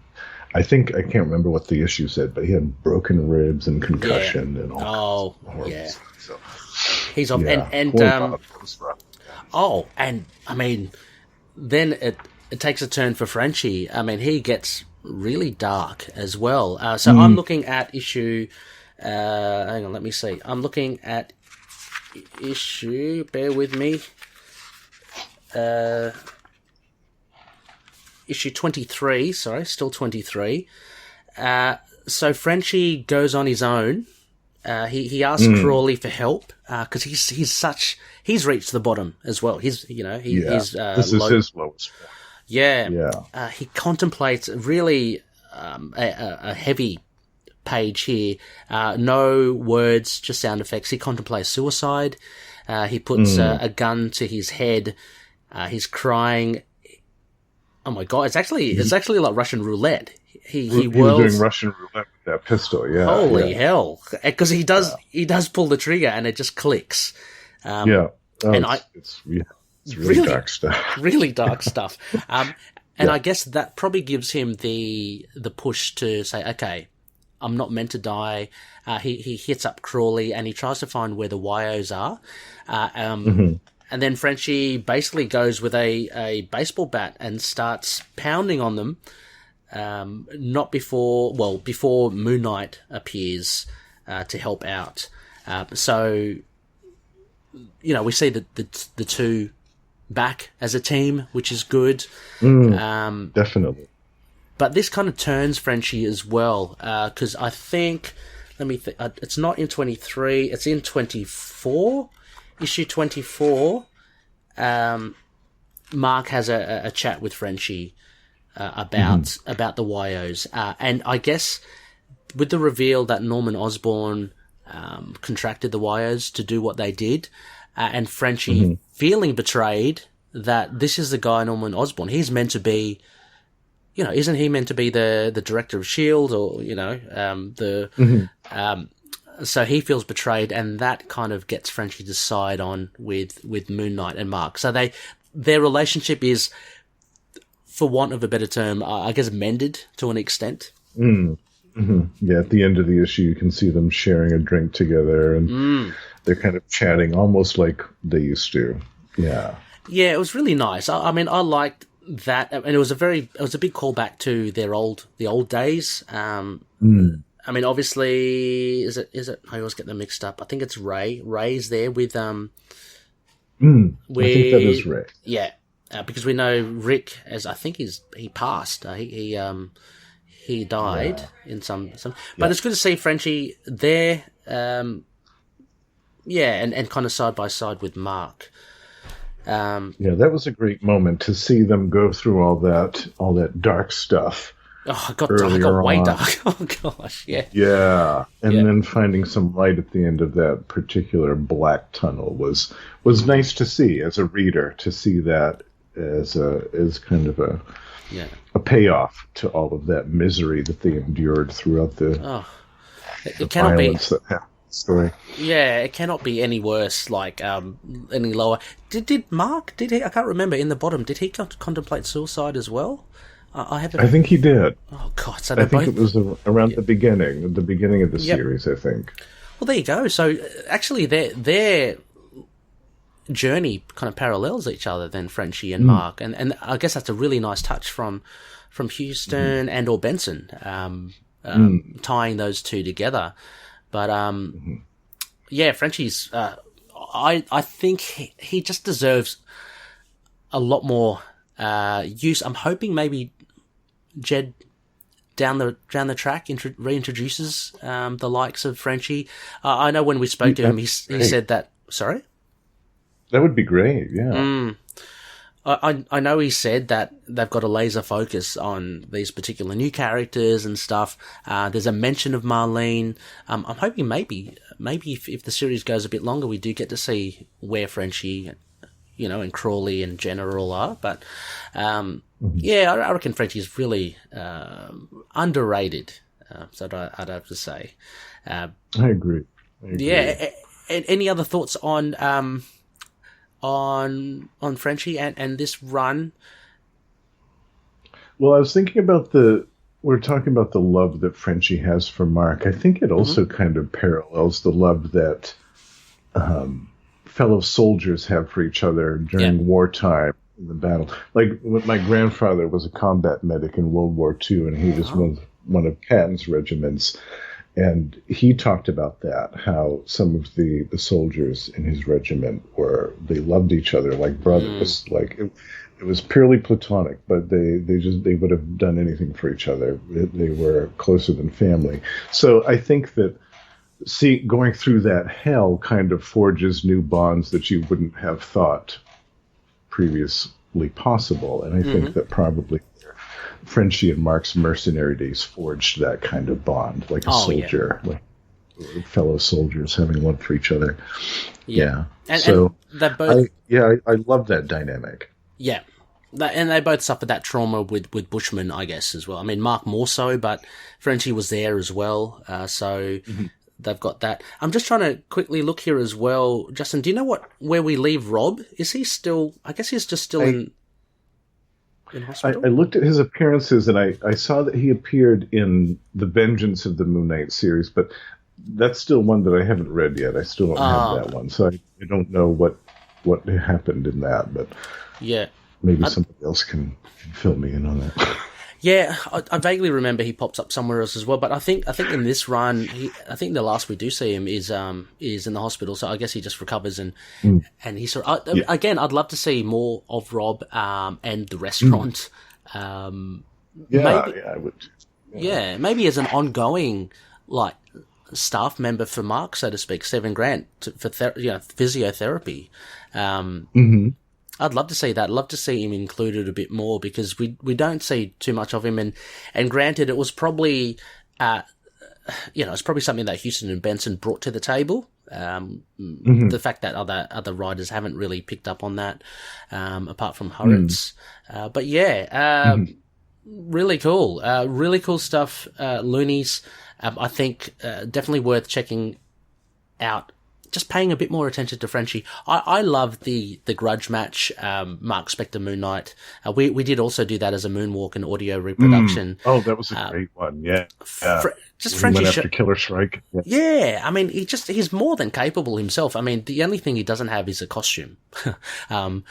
I can't remember what the issue said, but he had broken ribs and concussion and all. So he's off. And I mean, then it takes a turn for Frenchie. I mean, he gets really dark as well. So I'm looking at issue. Hang on, let me see. I'm looking at issue. Bear with me. Issue 23. Sorry, still 23. So Frenchie goes on his own. He asks Crawley for help because he's reached the bottom as well. He's this is his lowest point. Yeah. He contemplates really a heavy page here. No words, just sound effects. He contemplates suicide. He puts a gun to his head. He's crying. Oh my god! It's actually like Russian roulette. He was doing Russian roulette with that pistol. Yeah. Holy hell! Because he does pull the trigger and it just clicks. It's really dark stuff. Really dark stuff. And I guess that probably gives him the push to say, okay, I'm not meant to die. He hits up Crawley and he tries to find where the YOs are. And then Frenchie basically goes with a baseball bat and starts pounding on them. Before Moon Knight appears to help out. So, we see the two back as a team, which is good. Definitely. But this kind of turns Frenchie as well, because I think, it's not in 23, it's in 24, issue 24. Mark has a chat with Frenchie about the YOs, and I guess with the reveal that Norman Osborn contracted the YOs to do what they did, and Frenchie feeling betrayed that this is the guy Norman Osborn. He's meant to be, isn't he meant to be the director of S.H.I.E.L.D. or so he feels betrayed, and that kind of gets Frenchie to side on with Moon Knight and Mark. So their relationship is, for want of a better term, I guess mended to an extent. Yeah, at the end of the issue, you can see them sharing a drink together, and they're kind of chatting almost like they used to. Yeah. Yeah, it was really nice. I mean, I liked that, and it was a big callback to the old days. I mean, obviously, is it? I always get them mixed up. I think it's Ray. Ray's there with I think that is Ray. Yeah, because we know Rick, as I think he passed. He died in some. But it's good to see Frenchie there. And kind of side by side with Mark. That was a great moment to see them go through all that dark stuff. Oh, it got way dark. Oh gosh, yeah. Yeah, and then finding some light at the end of that particular black tunnel was nice to see as a reader, to see that as kind of a payoff to all of that misery that they endured throughout the cannot be that happened. Story. Yeah, it cannot be any worse, any lower. Did Mark, I can't remember, in the bottom, did he contemplate suicide as well? I think he did. Oh, God. So I think it was around the beginning of the series, I think. Well, there you go. So, actually, their journey kind of parallels each other, then, Frenchie and Mark. And I guess that's a really nice touch from Huston and or Benson, tying those two together. But, Frenchie's, I think he just deserves a lot more use. I'm hoping maybe Jed down the track reintroduces the likes of Frenchie. I know when we spoke to him, he said that. Sorry, that would be great. Yeah. I know he said that they've got a laser focus on these particular new characters and stuff. There's a mention of Marlene. I'm hoping maybe if the series goes a bit longer, we do get to see where Frenchie, and Crawley and General are. But I reckon Frenchie's really underrated. So I'd have to say. I agree. Yeah. Any other thoughts on Frenchie and this run? Well, I was thinking about we're talking about the love that Frenchie has for Mark. I think it also kind of parallels the love that fellow soldiers have for each other during wartime in the battle. Like, my grandfather was a combat medic in World War II, and he was one of Patton's regiments. And he talked about that, how some of the soldiers in his regiment they loved each other like brothers. Like it was purely platonic, but they would have done anything for each other. They were closer than family. So I think that going through that hell kind of forges new bonds that you wouldn't have thought previously possible. And I think that probably Frenchie and Mark's mercenary days forged that kind of bond, like a soldier, like fellow soldiers having love for each other. Yeah. And they both. I love that dynamic. Yeah. And they both suffered that trauma with Bushman, I guess, as well. I mean, Mark more so, but Frenchie was there as well. So they've got that. I'm just trying to quickly look here as well. Justin, do you know where we leave Rob? Is he still, I guess he's just still in hospital? I looked at his appearances, and I saw that he appeared in the Vengeance of the Moon Knight series, but that's still one that I haven't read yet. I still don't have that one, so I don't know what happened in that, but maybe somebody else can fill me in on that. Yeah, I vaguely remember he pops up somewhere else as well, but I think in this run, I think the last we do see him is in the hospital. So I guess he just recovers and he sort of, again, I'd love to see more of Rob and the restaurant. I would. Yeah, maybe as an ongoing staff member for Mark, so to speak, 7 grand for physiotherapy. I'd love to see that. I'd love to see him included a bit more because we don't see too much of him. And granted, it was probably, it's probably something that Huston and Benson brought to the table. The fact that other writers haven't really picked up on that, apart from Hurwitz. But yeah, really cool. Really cool stuff. Loonies, I think, definitely worth checking out. Just paying a bit more attention to Frenchie. I love the grudge match, Mark Spector Moon Knight. We did also do that as a Moonwalk and audio reproduction. Oh, that was a great one. Yeah. Just Frenchie went after Killer Shrike. Yeah. I mean, he's more than capable himself. I mean, the only thing he doesn't have is a costume. Apart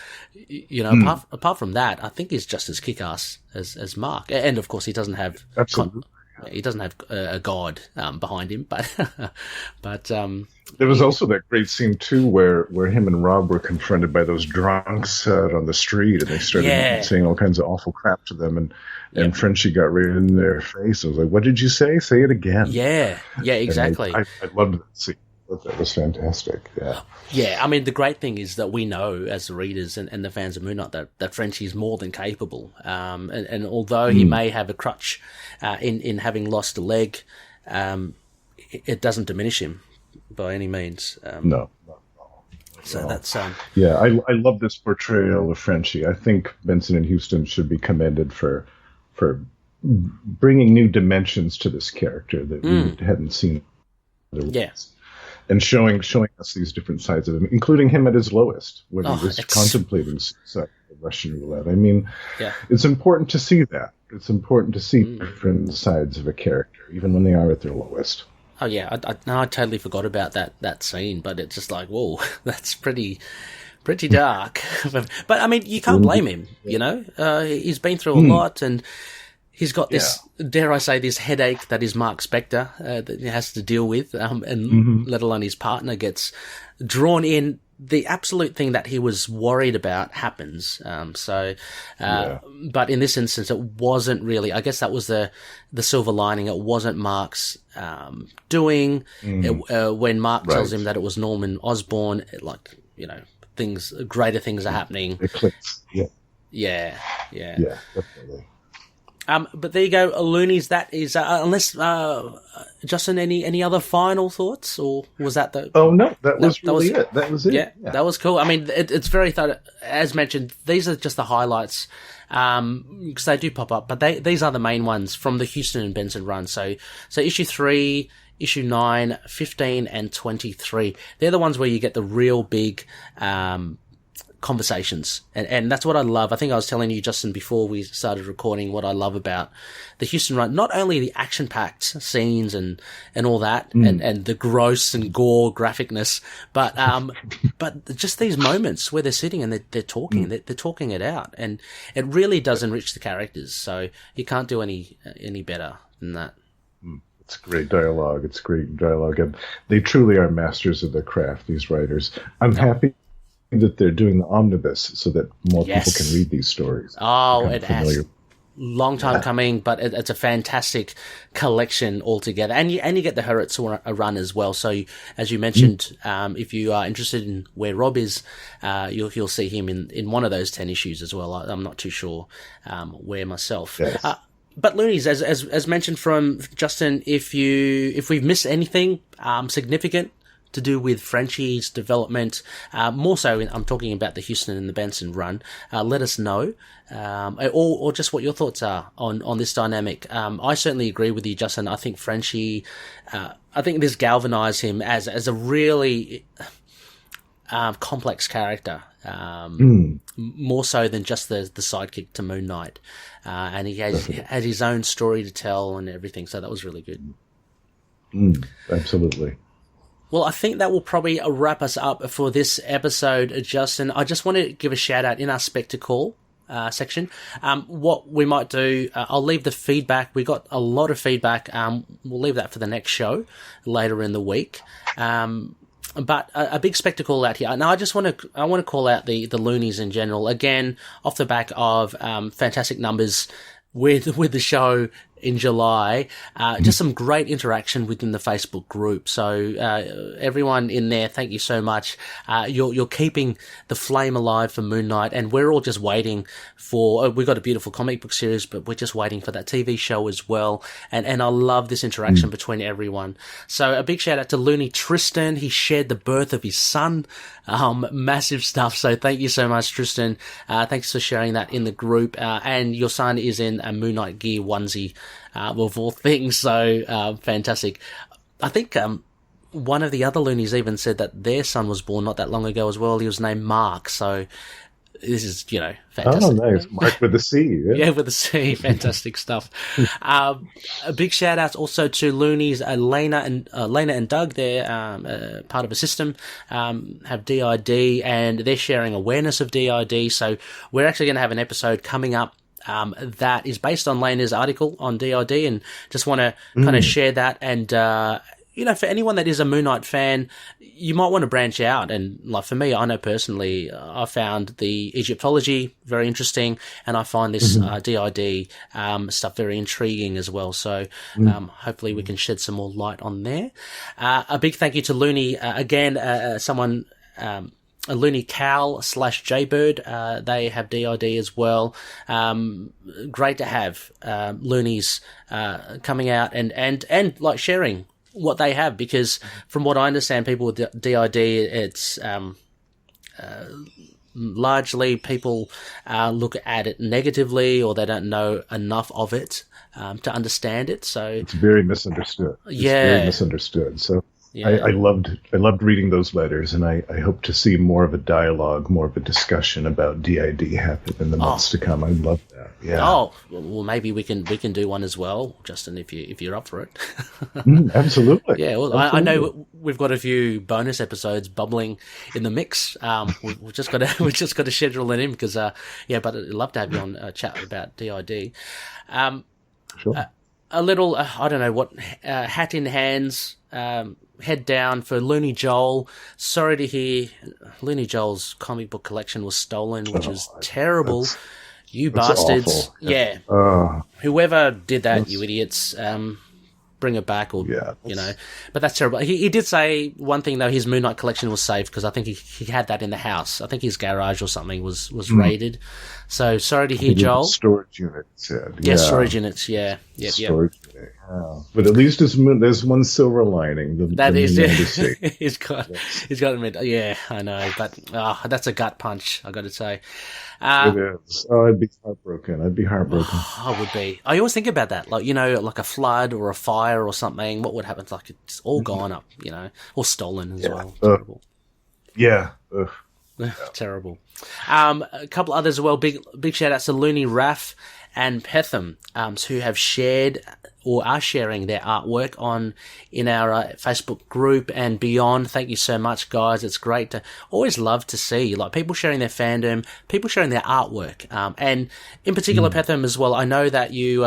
from that, I think he's just as kick-ass as Mark. And of course, he doesn't have he doesn't have a god behind him, but there was also that great scene too where him and Rob were confronted by those drunks out on the street, and they started saying all kinds of awful crap to them, and Frenchie got right in their face. I was like, "What did you say? Say it again." Yeah, exactly. I loved that scene. That was fantastic. Yeah. I mean, the great thing is that we know as the readers and the fans of Moon Knight that Frenchie is more than capable. And although he may have a crutch in having lost a leg, it doesn't diminish him by any means. No. So that's I love this portrayal of Frenchie. I think Benson and Huston should be commended for bringing new dimensions to this character that we hadn't seen. And showing us these different sides of him, including him at his lowest when he was contemplating suicide, Russian roulette. I mean, it's important to see that. It's important to see different sides of a character, even when they are at their lowest. Oh yeah, I totally forgot about that scene, but it's just like, whoa, that's pretty dark. But I mean, you can't blame him. You know, he's been through a lot, and he's got this, dare I say, this headache that is Mark Spector that he has to deal with, and let alone his partner gets drawn in. The absolute thing that he was worried about happens. But in this instance, it wasn't really. I guess that was the silver lining. It wasn't Mark's doing. When Mark tells him that it was Norman Osborn, greater things are happening. It clicks. Yeah, definitely. But there you go, Loonies. That is, unless Justin, any other final thoughts, or was that the? Oh no, that was it. That was it. Yeah, that was cool. I mean, it's very thorough. As mentioned, these are just the highlights, because they do pop up, but these are the main ones from the Huston and Benson run. So issue 3, issue 9, 15, and 23. They're the ones where you get the real big, conversations, and that's what I love. I think I was telling you, Justin, before we started recording, what I love about the Huston run, not only the action-packed scenes and all that, and the gross and gore graphicness, but just these moments where they're sitting and they're talking, they're talking it out, and it really does enrich the characters. So you can't do any better than that. It's great dialogue. And they truly are masters of their craft, these writers. I'm happy that they're doing the omnibus so that more people can read these stories. Oh, it has. Long time coming, but it's a fantastic collection altogether. And you get the Hurwitz run as well. So, as you mentioned, if you are interested in where Rob is, you'll see him in one of those 10 issues as well. I'm not too sure where myself. Yes. But Loonies, as mentioned from Justin, if we've missed anything significant to do with Frenchie's development, more so I'm talking about the Huston and the Benson run, let us know, or just what your thoughts are on this dynamic. I certainly agree with you, Justin. I think Frenchie, I think this galvanized him as a really complex character, more so than just the sidekick to Moon Knight, and he had his own story to tell and everything, so that was really good. Absolutely. Well, I think that will probably wrap us up for this episode, Justin. I just want to give a shout out in our Spector Call section. What we might do, I'll leave the feedback. We got a lot of feedback. We'll leave that for the next show later in the week. But a big spectacle out here. And I want to call out the Loonies in general. Again, off the back of fantastic numbers with the show. in July. Just some great interaction within the Facebook group. So everyone in there, thank you so much. You're keeping the flame alive for Moon Knight, and we're all just waiting for. We've got a beautiful comic book series, but we're just waiting for that TV show as well. And I love this interaction between everyone. So a big shout out to Looney Tristan. He shared the birth of his son. Massive stuff. So thank you so much, Tristan. Thanks for sharing that in the group. And your son is in a Moon Knight gear onesie, of all things. So, fantastic. I think, one of the other loonies even said that their son was born not that long ago as well. He was named Mark. So this is, fantastic. Oh, nice. Mark with a C. Yeah, with a C. Fantastic stuff. A big shout out also to loonies, Lena and Doug. They're part of a system, have DID, and they're sharing awareness of DID. So we're actually going to have an episode coming up that is based on Lena's article on DID, and just want to kind of share that. And, for anyone that is a Moon Knight fan, you might want to branch out. And like for me, I know personally, I found the Egyptology very interesting, and I find this DID stuff very intriguing as well. So hopefully we can shed some more light on there. A big thank you to Looney again. Someone. A Looney Cal / Jaybird, they have DID as well. Great to have loonies coming out and like sharing what they have, because from what I understand, people with DID, it's largely people look at it negatively, or they don't know enough of it to understand it. So it's very misunderstood. Very misunderstood. So. Yeah. I loved reading those letters, and I hope to see more of a dialogue, more of a discussion about DID happen in the months to come. I love that. Yeah. Oh, well, maybe we can do one as well, Justin, if you're up for it. Absolutely. Yeah. Well, absolutely. I know we've got a few bonus episodes bubbling in the mix. We've just got to schedule it in because but I'd love to have you on a chat about DID. Sure. A little, I don't know what, hat in hands. Head down for Looney Joel. Sorry to hear Looney Joel's comic book collection was stolen, which is terrible. You bastards. Awful. Yeah. Whoever did that, you idiots. Bring it back, or but that's terrible. He did say one thing though: his Moon Knight collection was safe, because I think he had that in the house. I think his garage or something was raided. So sorry to hear, Joel. Storage units, storage units, yeah. Storage unit. But at least there's one silver lining. He's got admit, yeah, I know, but that's a gut punch, I got to say. It is. Oh, I'd be heartbroken. I would be. I always think about that, like a flood or a fire or something. What would happen? Like it's all gone up, or stolen as well. Terrible. Yeah. Terrible. A couple others as well. Big shout outs to Looney Raff and Petham, who have shared or are sharing their artwork in our Facebook group and beyond. Thank you so much, guys. It's great to always love to see like people sharing their fandom, people sharing their artwork, and in particular Petham as well. I know that you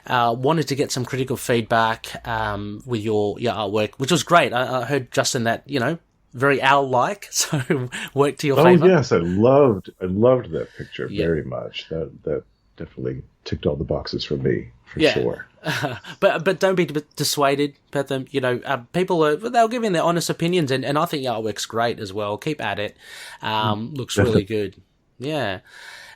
wanted to get some critical feedback with your artwork, which was great. I heard, Justin, that very owl-like, so worked to your favor. Oh yes, I loved that picture very much. That definitely ticked all the boxes for me, for sure. But don't be dissuaded, Petham. People they'll give in their honest opinions, and I think your artwork's great as well. Keep at it. Looks really good. Yeah.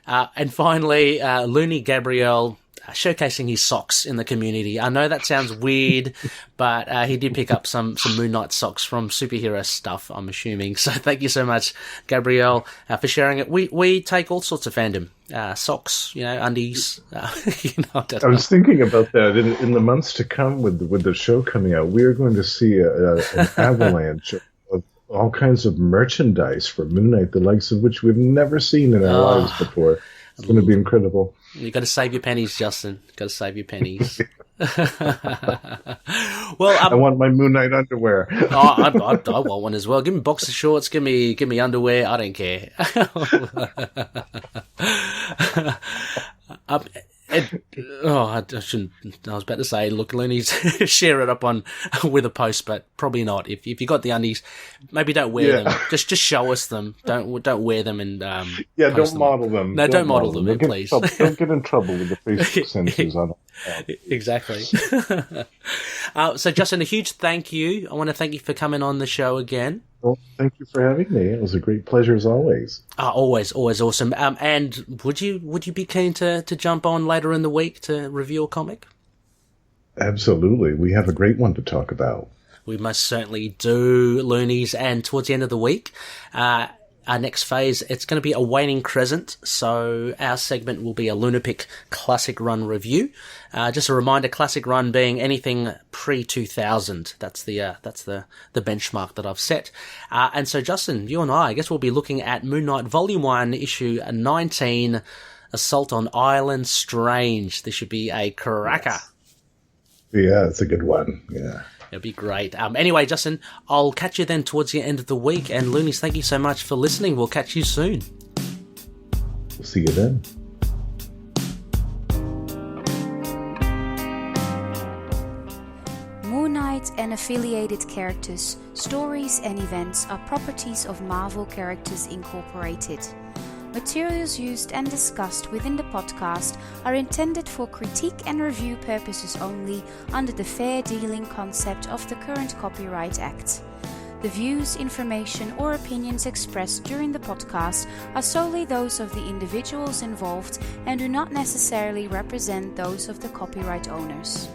And finally, Looney Gabrielle, showcasing his socks in the community. I know that sounds weird, but he did pick up some Moon Knight socks from superhero stuff, I'm assuming. So thank you so much, Gabrielle, for sharing it. We take all sorts of fandom. Socks, undies. I was thinking about that in the months to come with the show coming out. We are going to see an avalanche of all kinds of merchandise for Moon Knight, the likes of which we've never seen in our lives before. It's going to be incredible. You got to save your pennies, Justin. Got to save your pennies. Well, I want my Moon Knight underwear. I want one as well. Give me boxer shorts. Give me underwear. I don't care. I shouldn't. I was about to say, look, Looney's share it up on with a post, but probably not. If you got the undies, maybe don't wear them. Just show us them. Don't wear them and don't model them. No, don't model them, please. Don't get in trouble with the Facebook censors on it. Exactly. So, Justin, a huge thank you. I want to thank you for coming on the show again. Well, thank you for having me. It was a great pleasure as always. Always awesome. And would you be keen to jump on later in the week to review a comic? Absolutely. We have a great one to talk about. We most certainly do, Loonies. And towards the end of the week, our next phase, it's going to be a waning crescent, so our segment will be a Lunatic Classic Run review. Just a reminder, Classic Run being anything pre-2000. That's the benchmark that I've set. And so, Justin, you and I guess we'll be looking at Moon Knight Volume 1, Issue 19, Assault on Island Strange. This should be a cracker. Yeah, it's a good one, yeah. It'll be great. Anyway, Justin, I'll catch you then towards the end of the week. And Loonies, thank you so much for listening. We'll catch you soon. We'll see you then. Moon Knight and affiliated characters, stories and events are properties of Marvel Characters Incorporated. Materials used and discussed within the podcast are intended for critique and review purposes only under the fair dealing concept of the current Copyright Act. The views, information, or opinions expressed during the podcast are solely those of the individuals involved and do not necessarily represent those of the copyright owners.